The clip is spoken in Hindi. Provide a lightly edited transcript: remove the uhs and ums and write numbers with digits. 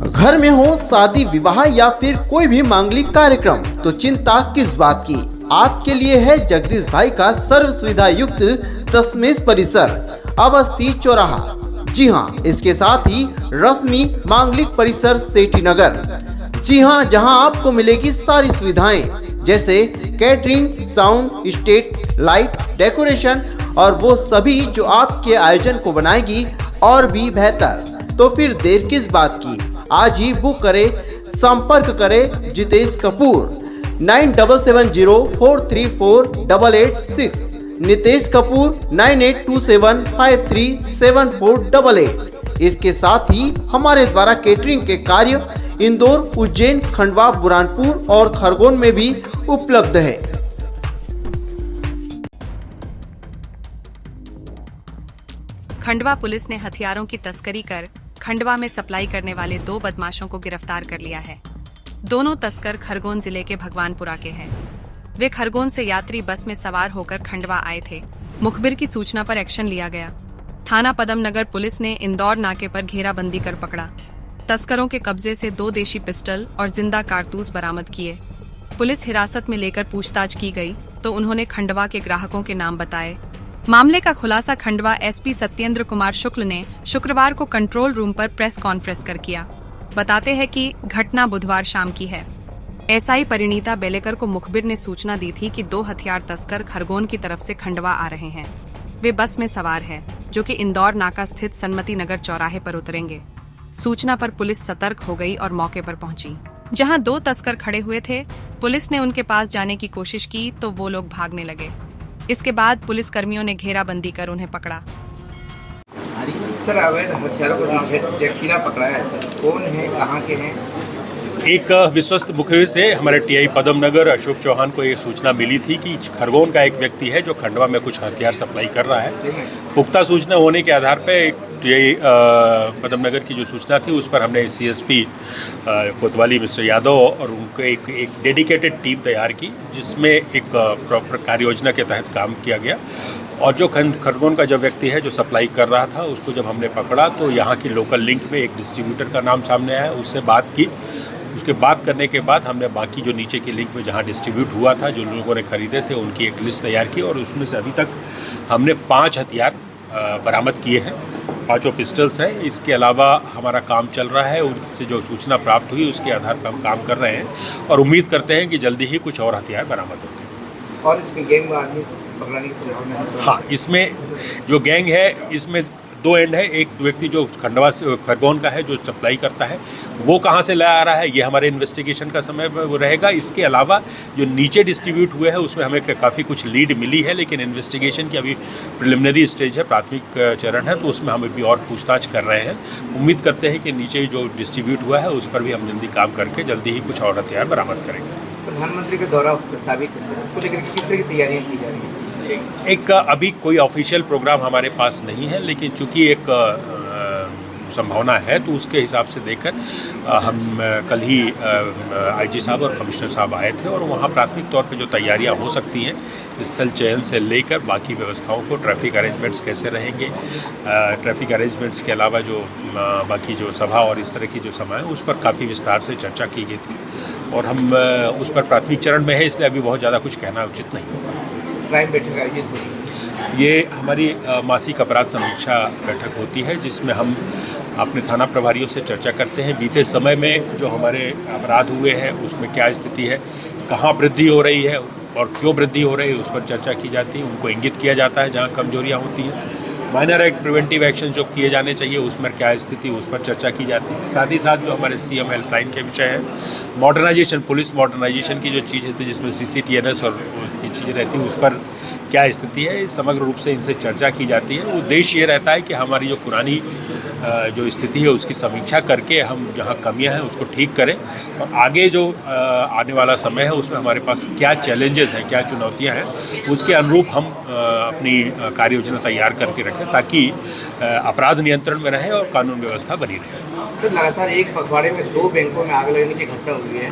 घर में हो शादी विवाह या फिर कोई भी मांगलिक कार्यक्रम तो चिंता किस बात की। आपके लिए है जगदीश भाई का सर्व सुविधा युक्त दशमेश परिसर अवस्थी चौराहा। जी हाँ, इसके साथ ही रश्मि मांगलिक परिसर सेठी नगर। जी हाँ, जहाँ आपको मिलेगी सारी सुविधाएं जैसे catering, sound, stage, light, decoration और वो सभी जो आपके आयोजन को बनाएगी और भी बेहतर। तो फिर देर किस बात की, आज ही बुक करें, संपर्क करें जितेश कपूर 9770434886, नितेश कपूर 9827537488। इसके साथ ही हमारे द्वारा केटरिंग के कार्य इंदौर, उज्जैन, खंडवा, बुरहानपुर और खरगोन में भी उपलब्ध है। खंडवा पुलिस ने हथियारों की तस्करी कर खंडवा में सप्लाई करने वाले 2 बदमाशों को गिरफ्तार कर लिया है। दोनों तस्कर खरगोन जिले के भगवानपुरा के हैं। वे खरगोन से यात्री बस में सवार होकर खंडवा आए थे। मुखबिर की सूचना पर एक्शन लिया गया। थाना पदमनगर पुलिस ने इंदौर नाके पर घेराबंदी कर पकड़ा। तस्करों के कब्जे से 2 देशी पिस्टल और जिंदा कारतूस बरामद किए। पुलिस हिरासत में लेकर पूछताछ की गई तो उन्होंने खंडवा के ग्राहकों के नाम बताए। मामले का खुलासा खंडवा एसपी सत्येंद्र कुमार शुक्ल ने शुक्रवार को कंट्रोल रूम पर प्रेस कॉन्फ्रेंस कर किया। बताते हैं कि घटना बुधवार शाम की है। एसआई परिणीता बेलेकर को मुखबिर ने सूचना दी थी कि 2 हथियार तस्कर खरगोन की तरफ से खंडवा आ रहे हैं। वे बस में सवार हैं, जो कि इंदौर नाका स्थित सन्मति नगर चौराहे पर उतरेंगे। सूचना पर पुलिस सतर्क हो गई और मौके पर पहुंची। जहां 2 तस्कर खड़े हुए थे, पुलिस ने उनके पास जाने की कोशिश की तो वो लोग भागने लगे। इसके बाद पुलिस कर्मियों ने घेराबंदी कर उन्हें पकड़ा। सर, अवैध हथियारों को जखीरा पकड़ा है सर, कौन है, कहाँ के हैं? एक विश्वस्त मुखबिर से हमारे टीआई पदमनगर अशोक चौहान को ये सूचना मिली थी कि खरगोन का एक व्यक्ति है जो खंडवा में कुछ हथियार सप्लाई कर रहा है। पुख्ता सूचना होने के आधार पर टीआई पदमनगर की जो सूचना थी उस पर हमने सीएसपी कोतवाली मिस्टर यादव और उनको एक डेडिकेटेड टीम तैयार की, जिसमें एक प्रॉपर कार्य योजना के तहत काम किया गया। और जो खरगोन का जो व्यक्ति है जो सप्लाई कर रहा था, उसको जब हमने पकड़ा तो यहाँ की लोकल लिंक में एक डिस्ट्रीब्यूटर का नाम सामने आया, उससे बात की। उसके बात करने के बाद हमने बाकी जो नीचे की लिंक में जहाँ डिस्ट्रीब्यूट हुआ था, जो लोगों ने खरीदे थे, उनकी एक लिस्ट तैयार की और उसमें से अभी तक हमने 5 हथियार बरामद किए हैं। 5 पिस्टल्स हैं। इसके अलावा हमारा काम चल रहा है, उनसे जो सूचना प्राप्त हुई उसके आधार पर हम काम कर रहे हैं और उम्मीद करते हैं कि जल्दी ही कुछ और हथियार बरामद होंगे। और इसमें गैंग में आदमी पकड़ने की संभावना है? हाँ, इसमें जो गैंग है, इसमें 2 एंड है। एक व्यक्ति जो खंडवा से खरगोन का है जो सप्लाई करता है, वो कहाँ से लाया आ रहा है, ये हमारे इन्वेस्टिगेशन का समय वो रहेगा। इसके अलावा जो नीचे डिस्ट्रीब्यूट हुए हैं उसमें हमें काफ़ी कुछ लीड मिली है, लेकिन इन्वेस्टिगेशन की अभी प्रिलिमिनरी स्टेज है, प्राथमिक चरण है, तो उसमें हम अभी और पूछताछ कर रहे हैं। उम्मीद करते हैं कि नीचे जो डिस्ट्रीब्यूट हुआ है उस पर भी हम जल्दी काम करके जल्दी ही कुछ और हथियार बरामद करेंगे। प्रधानमंत्री का दौरा प्रस्तावित है सर, उसको लेकर किस तरह की तैयारियाँ की जा रही हैं? एक अभी कोई ऑफिशियल प्रोग्राम हमारे पास नहीं है, लेकिन चूंकि एक संभावना है तो उसके हिसाब से देखकर हम कल ही आईजी साहब और कमिश्नर साहब आए थे और वहाँ प्राथमिक तौर पे जो तैयारियाँ हो सकती हैं, स्थल चयन से लेकर बाकी व्यवस्थाओं को, ट्रैफिक अरेंजमेंट्स कैसे रहेंगे, ट्रैफिक अरेंजमेंट्स के अलावा जो बाकी जो सभा और इस तरह की जो समय है उस पर काफ़ी विस्तार से चर्चा की गई थी और हम उस पर प्राथमिक चरण में है, इसलिए अभी बहुत ज़्यादा कुछ कहना उचित नहीं होगा। क्राइम बैठक आयोजित हुई, ये हमारी मासिक अपराध समीक्षा बैठक होती है, जिसमें हम अपने थाना प्रभारियों से चर्चा करते हैं बीते समय में जो हमारे अपराध हुए हैं उसमें क्या स्थिति है, कहाँ वृद्धि हो रही है और क्यों वृद्धि हो रही है, उस पर चर्चा की जाती है। उनको इंगित किया जाता है जहाँ कमजोरियाँ होती हैं। माइनर एक्ट प्रिवेंटिव एक्शन जो किए जाने चाहिए उसमें क्या स्थिति, उस पर चर्चा की जाती है। साथ ही साथ जो हमारे सीएम हेल्पलाइन के विषय है, मॉडर्नाइजेशन, पुलिस मॉडर्नाइजेशन की जो चीज़ थी जिसमें CCTNS और ये चीज़ें रहती हैं उस पर क्या स्थिति है, समग्र रूप से इनसे चर्चा की जाती है। उद्देश्य ये रहता है कि हमारी जो पुरानी जो स्थिति है उसकी समीक्षा करके हम जहाँ कमियां हैं उसको ठीक करें और आगे जो आने वाला समय है उसमें हमारे पास क्या चैलेंजेस हैं, क्या चुनौतियां हैं, उसके अनुरूप हम अपनी कार्य योजना तैयार करके रखें ताकि अपराध नियंत्रण में रहे और कानून व्यवस्था बनी रहे। सर, लगातार एक पखवाड़े में 2 बैंकों में आग लगने की घटना हुई है।